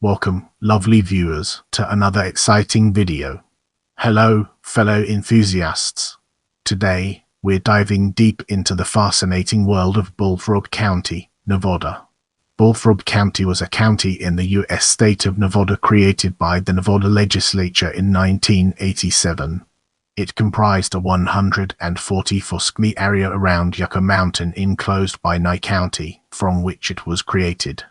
Welcome, lovely viewers, to another exciting video. Hello, fellow enthusiasts. Today, we're diving deep into the fascinating world of Bullfrog County, Nevada. Bullfrog County was a county in the U.S. state of Nevada created by the Nevada Legislature in 1987. It comprised a 144 sqmi area around Yucca Mountain enclosed by Nye County, from which it was created.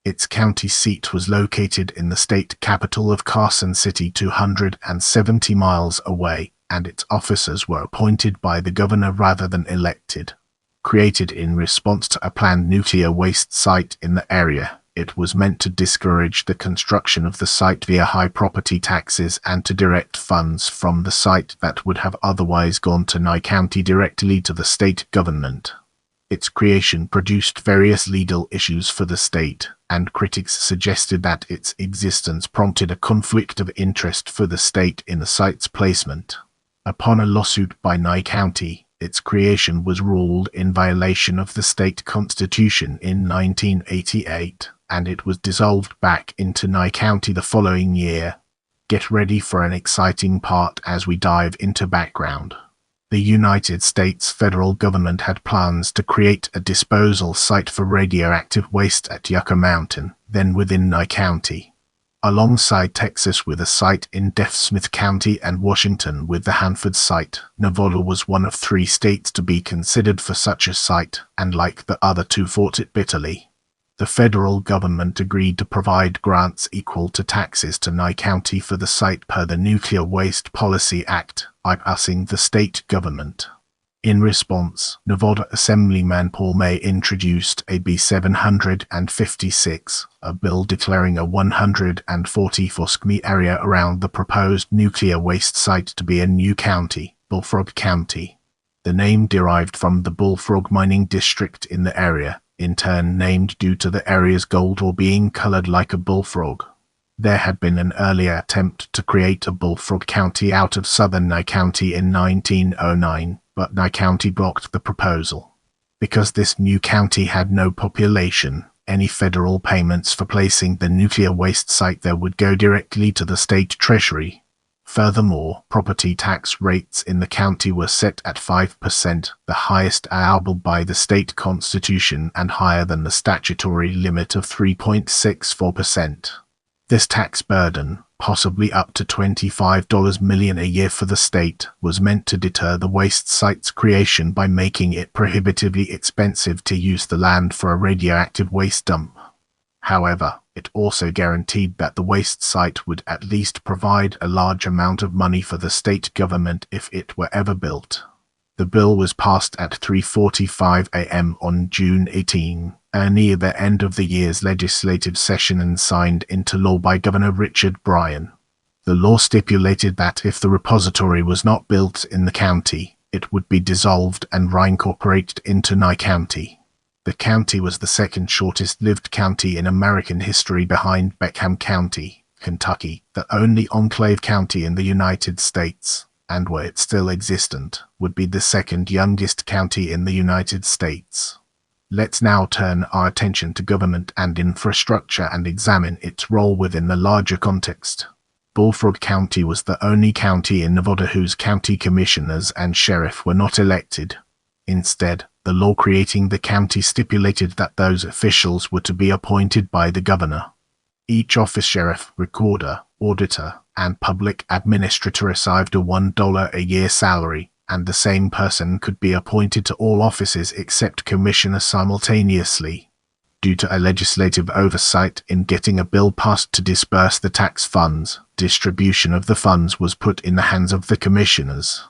Its county seat was located in the state capital of Carson City, 270 miles away, and its officers were appointed by the governor rather than elected. Created in response to a planned nuclear waste site in the area, it was meant to discourage the construction of the site via high property taxes and to direct funds from the site that would have otherwise gone to Nye County directly to the state government. Its creation produced various legal issues for the state, and critics suggested that its existence prompted a conflict of interest for the state in the site's placement. Upon a lawsuit by Nye County, its creation was ruled in violation of the state constitution in 1988, and it was dissolved back into Nye County the following year. Get ready for an exciting part as we dive into background. The United States federal government had plans to create a disposal site for radioactive waste at Yucca Mountain, then within Nye County. Alongside Texas with a site in Smith County and Washington with the Hanford site, Nevada was one of 3 states to be considered for such a site, and like the other 2 fought it bitterly. The federal government agreed to provide grants equal to taxes to Nye County for the site per the Nuclear Waste Policy Act, bypassing the state government. In response, Nevada Assemblyman Paul May introduced AB 756, a bill declaring a 144 sqmi area around the proposed nuclear waste site to be a new county, Bullfrog County. The name derived from the Bullfrog mining district in the area, in turn named due to the area's gold ore being colored like a bullfrog. There had been an earlier attempt to create a Bullfrog County out of southern Nye County in 1909, but Nye County blocked the proposal. Because this new county had no population, any federal payments for placing the nuclear waste site there would go directly to the state treasury. Furthermore, property tax rates in the county were set at 5%, the highest allowable by the state constitution and higher than the statutory limit of 3.64%. This tax burden, possibly up to $25 million a year for the state, was meant to deter the waste site's creation by making it prohibitively expensive to use the land for a radioactive waste dump. However, it also guaranteed that the waste site would at least provide a large amount of money for the state government if it were ever built. The bill was passed at 3:45 a.m. on June 18, near the end of the year's legislative session, and signed into law by Governor Richard Bryan. The law stipulated that if the repository was not built in the county, it would be dissolved and reincorporated into Nye County. The county was the second shortest-lived county in American history behind Beckham County, Kentucky, the only enclave county in the United States, and were it still existent, would be the second youngest county in the United States. Let's now turn our attention to government and infrastructure and examine its role within the larger context. Bullfrog County was the only county in Nevada whose county commissioners and sheriff were not elected. Instead, the law creating the county stipulated that those officials were to be appointed by the governor. Each office, sheriff, recorder, auditor, and public administrator received a $1 a year salary, and the same person could be appointed to all offices except commissioner simultaneously. Due to a legislative oversight in getting a bill passed to disperse the tax funds, distribution of the funds was put in the hands of the commissioners.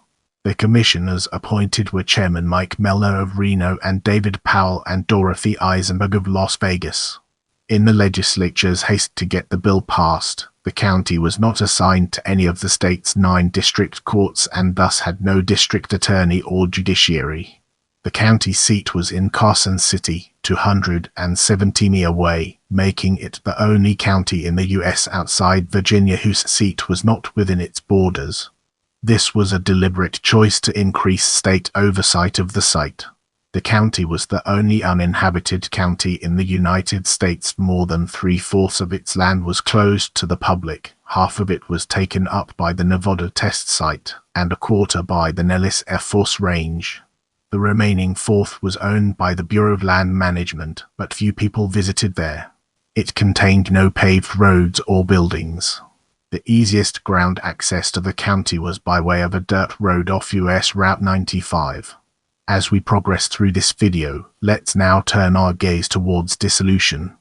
The commissioners appointed were Chairman Mike Mellor of Reno and David Powell and Dorothy Eisenberg of Las Vegas. In the legislature's haste to get the bill passed, the county was not assigned to any of the state's 9 district courts and thus had no district attorney or judiciary. The county seat was in Carson City, 270 miles away, making it the only county in the U.S. outside Virginia whose seat was not within its borders. This was a deliberate choice to increase state oversight of the site. The county was the only uninhabited county in the United States. More than 3/4 of its land was closed to the public, half of it was taken up by the Nevada test site, and a quarter by the Nellis Air Force Range. The remaining fourth was owned by the Bureau of Land Management, but few people visited there. It contained no paved roads or buildings. The easiest ground access to the county was by way of a dirt road off US Route 95. As we progress through this video, let's now turn our gaze towards dissolution.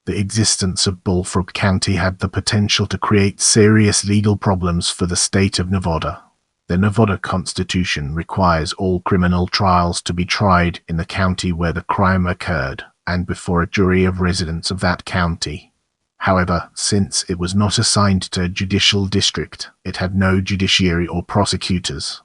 The existence of Bullfrog County had the potential to create serious legal problems for the state of Nevada. The Nevada Constitution requires all criminal trials to be tried in the county where the crime occurred, and before a jury of residents of that county. However, since it was not assigned to a judicial district, it had no judiciary or prosecutors.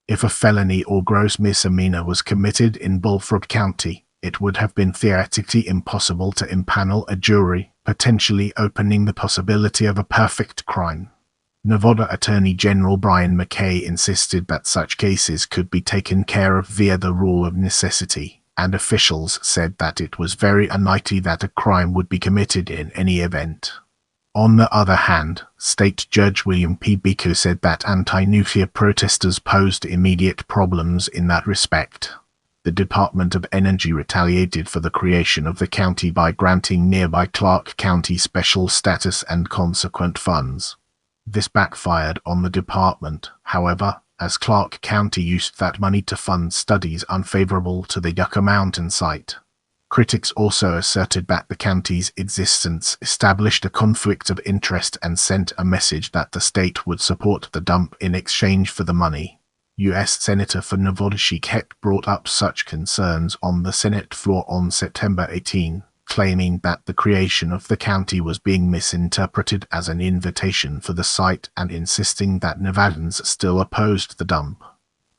If a felony or gross misdemeanor was committed in Bullfrog County, it would have been theoretically impossible to impanel a jury, potentially opening the possibility of a perfect crime. Nevada Attorney General Brian McKay insisted that such cases could be taken care of via the rule of necessity, and officials said that it was very unlikely that a crime would be committed in any event. On the other hand, State Judge William P. Beaker said that anti-nuclear protesters posed immediate problems in that respect. The Department of Energy retaliated for the creation of the county by granting nearby Clark County special status and consequent funds. This backfired on the department, however, as Clark County used that money to fund studies unfavorable to the Yucca Mountain site. Critics also asserted that the county's existence established a conflict of interest and sent a message that the state would support the dump in exchange for the money. U.S. Senator for Nevada Sheik Hecht brought up such concerns on the Senate floor on September 18, claiming that the creation of the county was being misinterpreted as an invitation for the site and insisting that Nevadans still opposed the dump.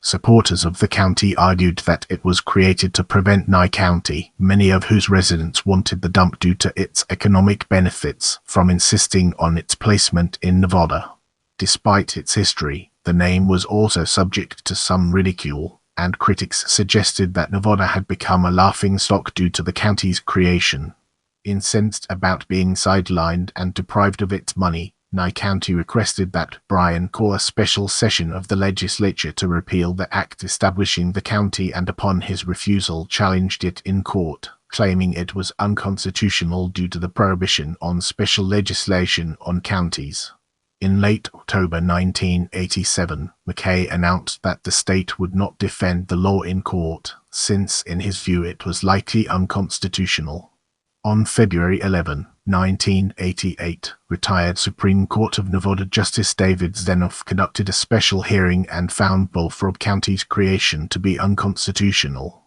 Supporters of the county argued that it was created to prevent Nye County, many of whose residents wanted the dump due to its economic benefits, from insisting on its placement in Nevada. Despite its history, the name was also subject to some ridicule, and critics suggested that Nevada had become a laughingstock due to the county's creation. Incensed about being sidelined and deprived of its money, Nye County requested that Bryan call a special session of the legislature to repeal the act establishing the county, and upon his refusal challenged it in court, claiming it was unconstitutional due to the prohibition on special legislation on counties. In late October 1987, McKay announced that the state would not defend the law in court, since in his view it was likely unconstitutional. On February 11, 1988, retired Supreme Court of Nevada Justice David Zenoff conducted a special hearing and found Bullfrog County's creation to be unconstitutional.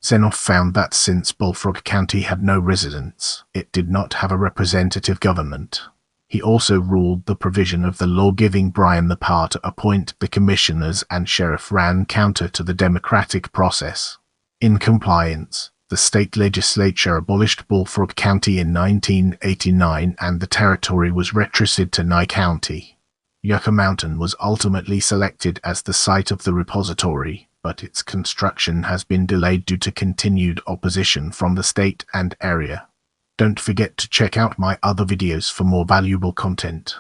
Zenoff found that since Bullfrog County had no residents, it did not have a representative government. He also ruled the provision of the law giving Bryan the power to appoint the commissioners and sheriff ran counter to the democratic process. In compliance, the state legislature abolished Bullfrog County in 1989 and the territory was retroceded to Nye County. Yucca Mountain was ultimately selected as the site of the repository, but its construction has been delayed due to continued opposition from the state and area. Don't forget to check out my other videos for more valuable content.